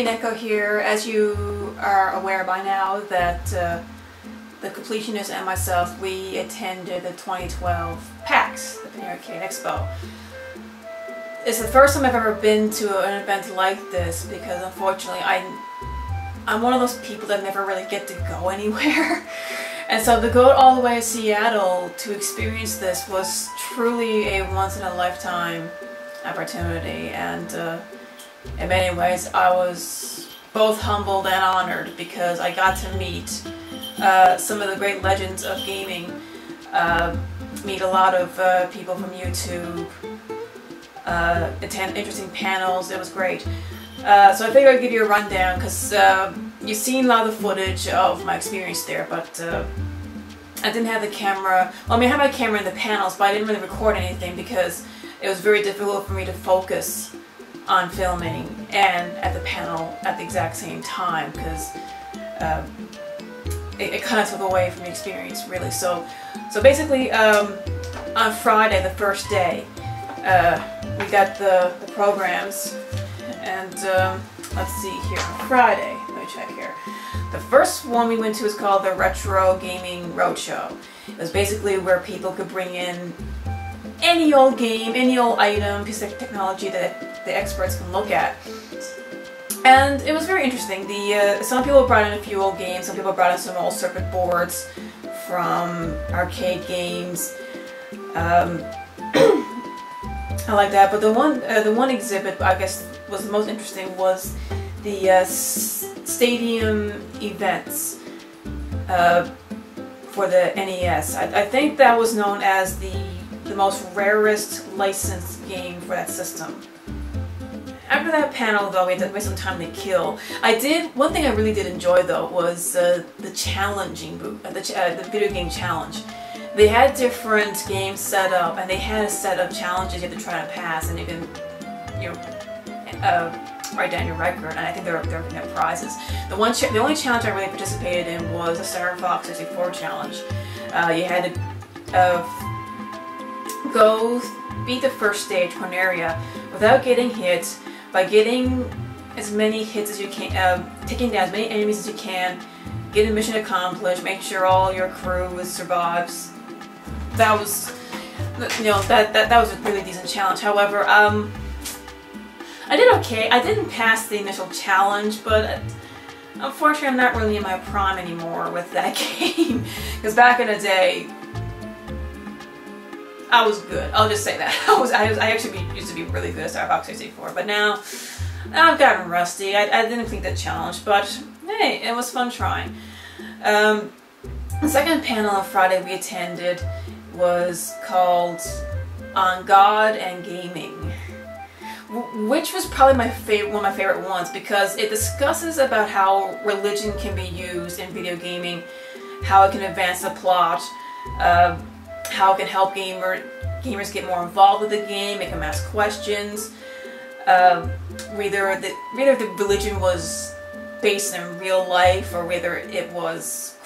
Echo here. As you are aware by now that the completionist and myself, we attended the 2012 PAX, the Penny Arcade Expo. It's the first time I've ever been to an event like this because unfortunately I'm one of those people that never really get to go anywhere. And so to go all the way to Seattle to experience this was truly a once-in-a-lifetime opportunity, and in many ways I was both humbled and honored because I got to meet some of the great legends of gaming, meet a lot of people from YouTube, attend interesting panels. It was great. So I figured I'd give you a rundown because you've seen a lot of the footage of my experience there, but I didn't have the camera. Well, I mean, I had my camera in the panels, but I didn't really record anything because it was very difficult for me to focus on filming and at the panel at the exact same time because it kind of took away from the experience, really. So basically, on Friday, the first day, we got the programs, and let's see here, on Friday, let me check here. The first one we went to is called the Retro Gaming Roadshow. It was basically where people could bring in any old game, any old item, piece of technology that the experts can look at. And it was very interesting. Some people brought in a few old games, some people brought in some old circuit boards from arcade games. I like that, but the one exhibit I guess was the most interesting was the stadium events for the NES. I think that was known as the most rarest licensed game for that system. After that panel, though, we had to waste some time to kill. One thing I really did enjoy, though, was the challenging booth, the video game challenge. They had different games set up, and they had a set of challenges you had to try to pass, and you can, write down your record. And I think they're giving out prizes. The only challenge I really participated in was the Star Fox 64 challenge. You had to go beat the first stage, Corneria, without getting hit, by getting as many hits as you can, taking down as many enemies as you can, get a mission accomplished, make sure all your crew survives. That was, that was a really decent challenge. However, I did okay. I didn't pass the initial challenge, but unfortunately I'm not really in my prime anymore with that game. Because back in the day, I was good. I'll just say that. I actually used to be really good at Star Fox 64, but now I've gotten rusty. I didn't complete that challenge, but hey, it was fun trying. The second panel on Friday we attended was called On God and Gaming, which was probably one of my favorite ones because it discusses about how religion can be used in video gaming, how it can advance the plot, how it can help gamers get more involved with the game, make them ask questions, whether the religion was based in real life or whether it was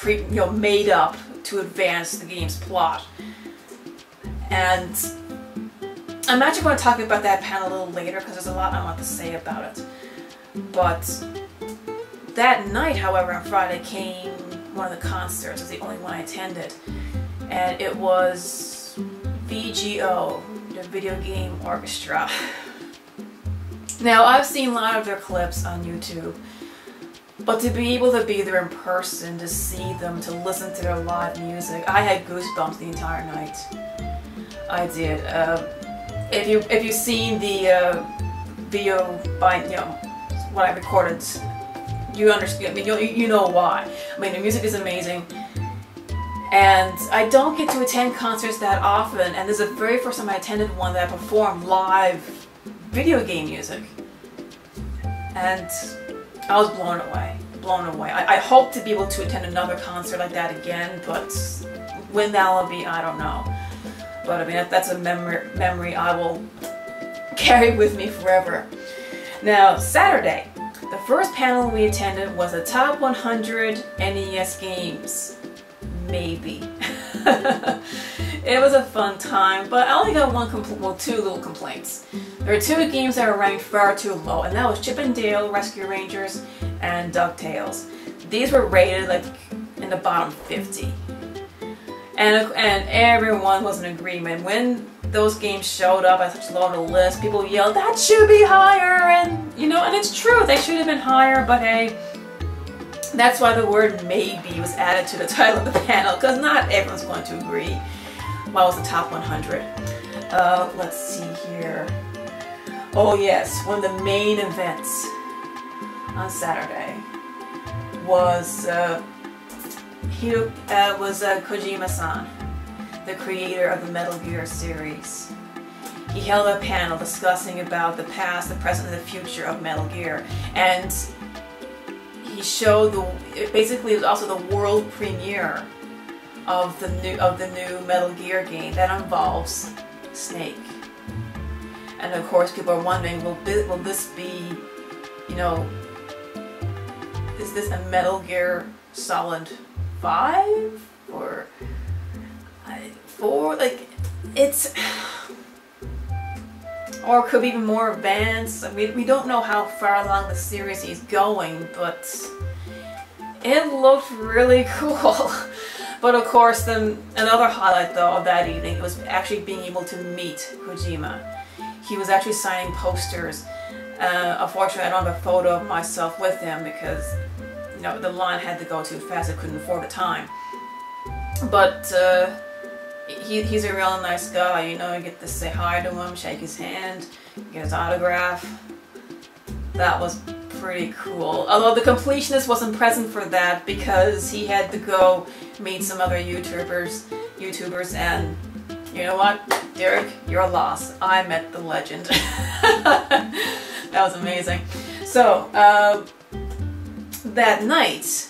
made up to advance the game's plot. And I'm actually going to talk about that panel a little later because there's a lot I want to say about it. But that night, however, on Friday came one of the concerts. It was the only one I attended. And it was VGO, the Video Game Orchestra. Now, I've seen a lot of their clips on YouTube, but to be able to be there in person, to see them, to listen to their live music, I had goosebumps the entire night. I did. If you've seen the video by what I recorded, you understand. I mean, you know why. I mean, the music is amazing. And I don't get to attend concerts that often, and this is the very first time I attended one that performed live video game music. And I was blown away. I hope to be able to attend another concert like that again, but when that'll be, I don't know. But I mean, that's a memory I will carry with me forever. Now, Saturday, the first panel we attended was the top 100 NES games. Maybe. It was a fun time, but I only got two little complaints. There were two games that were ranked far too low, and that was Chip and Dale Rescue Rangers and DuckTales. These were rated like in the bottom 50. And everyone was in agreement. When those games showed up at such low on the list, people yelled, that should be higher! And, you know, and it's true, they should have been higher, but hey, that's why the word maybe was added to the title of the panel, because not everyone's going to agree. What was the top 100? Let's see here. Oh yes, one of the main events on Saturday was Kojima-san, the creator of the Metal Gear series. He held a panel discussing about the past, the present, and the future of Metal Gear, and he showed basically it was also the world premiere of the new Metal Gear game that involves Snake. And of course, people are wondering, will this be, you know, is this a Metal Gear Solid 5 or 4? Like, it's, or it could be even more advanced. I mean, we don't know how far along the series he's going, but it looked really cool. But of course, another highlight though of that evening was actually being able to meet Kojima. He was actually signing posters. Unfortunately, I don't have a photo of myself with him because, you know, the line had to go too fast. I couldn't afford the time. But he's a real nice guy. You know, you get to say hi to him, shake his hand, get his autograph. That was pretty cool. Although the completionist wasn't present for that because he had to go meet some other YouTubers, and you know what, Derek, you're a loss. I met the legend. That was amazing. So that night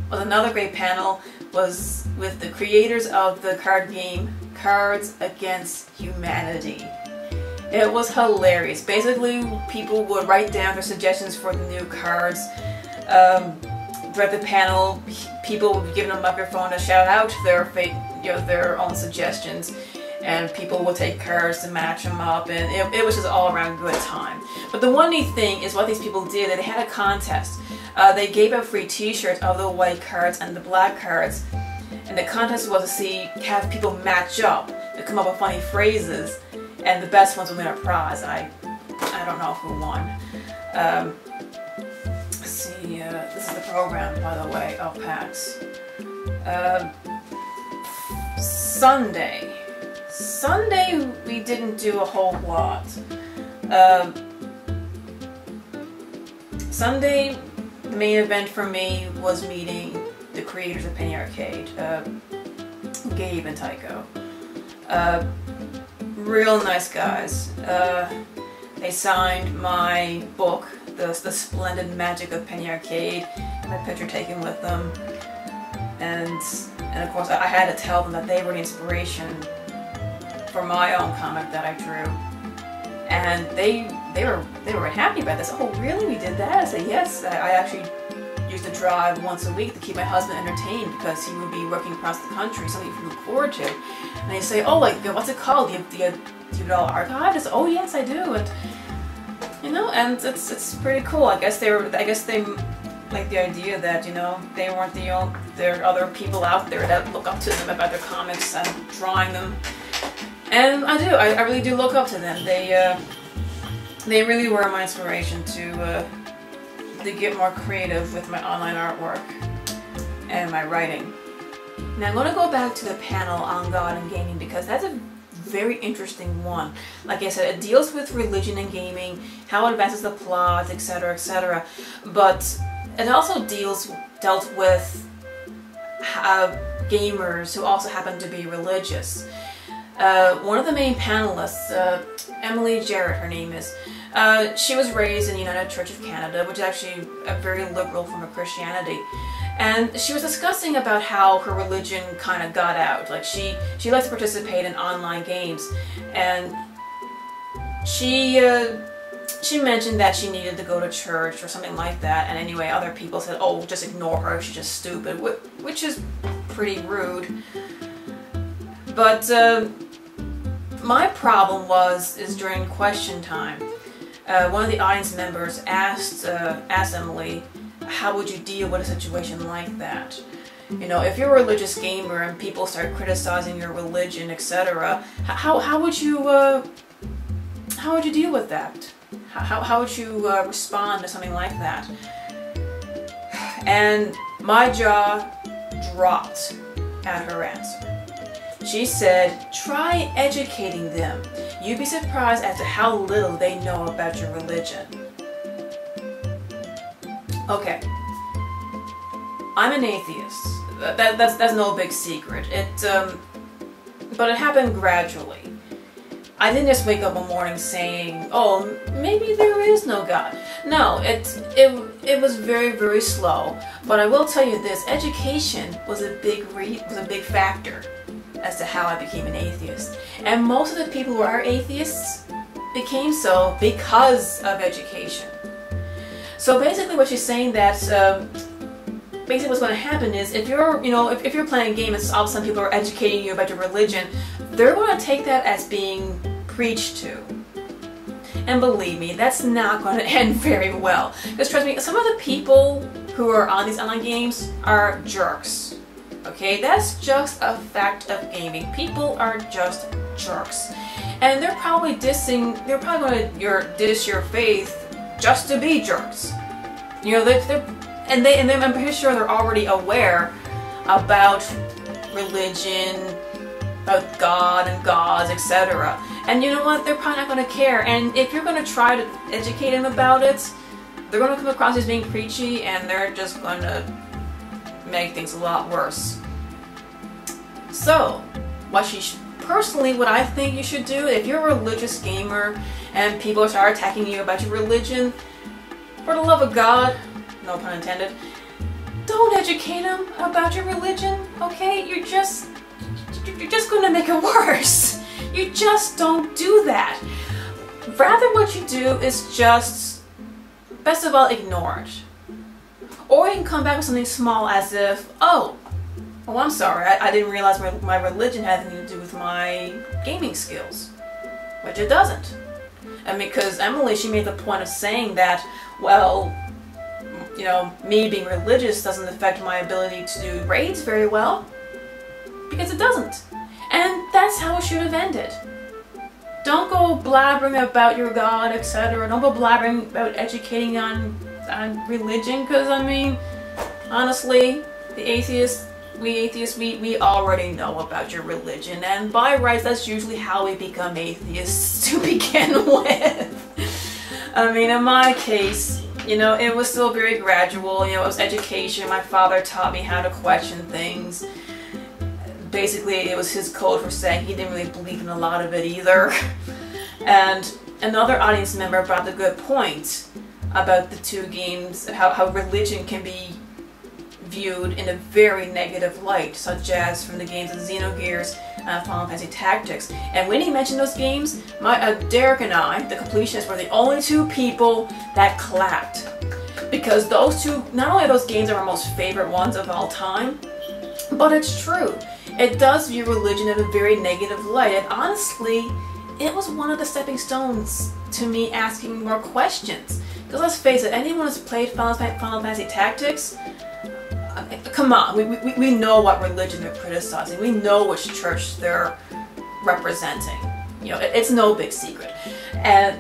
was another great panel, was with the creators of the card game Cards Against Humanity. It was hilarious. Basically, people would write down their suggestions for the new cards. Throughout the panel, people would be given a microphone to shout out their own suggestions, and people would take cards to match them up, and it was just all around good time. But the one neat thing is what these people did. They had a contest. They gave out free T-shirts of the white cards and the black cards, and the contest was to have people match up to come up with funny phrases, and the best ones would win a prize. I don't know who won. Let's see, this is the program, by the way, of PAX. Sunday we didn't do a whole lot. Sunday, the main event for me was meeting the creators of Penny Arcade, Gabe and Tycho. Real nice guys. They signed my book, The Splendid Magic of Penny Arcade, and my picture taken with them. And of course I had to tell them that they were the inspiration for my own comic that I drew. And they were happy about this. Oh really, we did that? I said yes. I actually used to drive once a week to keep my husband entertained because he would be working across the country, something you can look forward to. And they say, oh, like, what's it called? Do you have it all archived? I said, oh yes, I do. And you know, and it's pretty cool. I guess they like the idea that, you know, they weren't the only, there are other people out there that look up to them about their comics and drawing them. And I do. I really do look up to them. They really were my inspiration to get more creative with my online artwork and my writing. Now I'm going to go back to the panel on God and gaming because that's a very interesting one. Like I said, it deals with religion and gaming, how it advances the plot, etc., etc. But it also dealt with gamers who also happen to be religious. One of the main panelists, Emily Jarrett, her name is, she was raised in the United Church of Canada, which is actually a very liberal form of Christianity. And she was discussing about how her religion kind of got out. Like she likes to participate in online games, and she mentioned that she needed to go to church or something like that. And anyway, other people said, "Oh, just ignore her. She's just stupid," which is pretty rude. But my problem is during question time, one of the audience members asked Emily, how would you deal with a situation like that? You know, if you're a religious gamer and people start criticizing your religion, etc., how would you deal with that? How would you respond to something like that? And my jaw dropped at her answer. She said, try educating them. You'd be surprised as to how little they know about your religion. Okay, I'm an atheist. That's no big secret. But it happened gradually. I didn't just wake up one morning saying, oh, maybe there is no God. No, it was very, very slow. But I will tell you this, education was a big factor as to how I became an atheist. And most of the people who are atheists became so because of education. So basically what she's saying that basically what's going to happen is if you're playing a game and all of a sudden people are educating you about your religion, they're going to take that as being preached to. And believe me, that's not going to end very well. Because trust me, some of the people who are on these online games are jerks. Okay, that's just a fact of gaming. People are just jerks. And they're probably going to diss your faith just to be jerks. You know, I'm pretty sure they're already aware about religion, about God and gods, etc. And you know what? They're probably not going to care. And if you're going to try to educate them about it, they're going to come across as being preachy, and they're just going to make things a lot worse. So, personally, what I think you should do, if you're a religious gamer and people start attacking you about your religion, for the love of God, no pun intended, don't educate them about your religion, okay? You're just going to make it worse. You just don't do that. Rather, what you do is just, best of all, ignore it. Or you can come back with something small as if, oh, I'm sorry, I didn't realize my religion had anything to do with my gaming skills. Which it doesn't. And because Emily, she made the point of saying that, well, you know, me being religious doesn't affect my ability to do raids very well. Because it doesn't. And that's how it should have ended. Don't go blabbering about your God, etc. Don't go blabbering about educating on religion, because I mean, honestly, we atheists, we already know about your religion, and by rights, that's usually how we become atheists to begin with. I mean, in my case, you know, it was still very gradual. You know, it was education. My father taught me how to question things. Basically, it was his code for saying he didn't really believe in a lot of it either. And another audience member brought the good point about the two games, how religion can be viewed in a very negative light, such as from the games of Xenogears and Final Fantasy Tactics. And when he mentioned those games, Derek and I, the completionists, were the only two people that clapped. Because those two, not only are those games our most favorite ones of all time, but it's true. It does view religion in a very negative light, and honestly, it was one of the stepping stones to me asking more questions. Because let's face it, anyone who's played Final Fantasy Tactics, come on, we know what religion they're criticizing. We know which church they're representing. You know, it's no big secret. And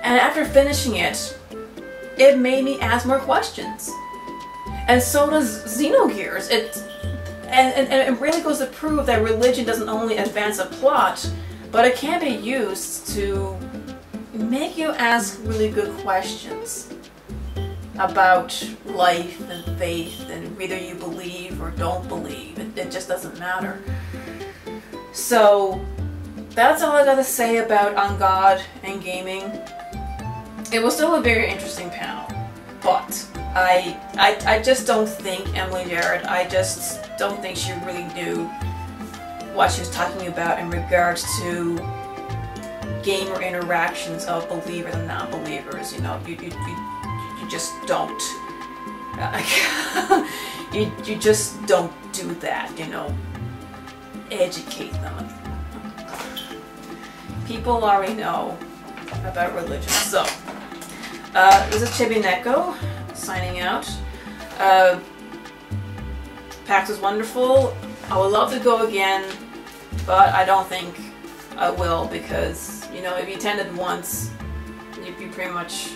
after finishing it, it made me ask more questions. And so does Xenogears. And it really goes to prove that religion doesn't only advance a plot, but it can be used to make you ask really good questions about life and faith and whether you believe or don't believe. It just doesn't matter. So that's all I got to say about On God and gaming. It was still a very interesting panel, but I just don't think Emily Jarrett, I just don't think she really knew what she was talking about in regards to gamer interactions of believers and non-believers. You know, you just don't. You just don't do that, you know. Educate them. people already know about religion. So, this is Chibineko signing out. PAX was wonderful. I would love to go again, but I don't think I will because, you know, if you attended once, you pretty much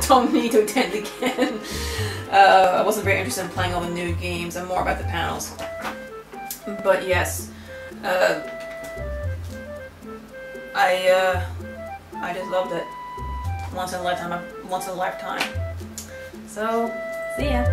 don't need to attend again. I wasn't very interested in playing all the new games. I'm more about the panels. But yes, I just loved it. Once in a lifetime. So, see ya.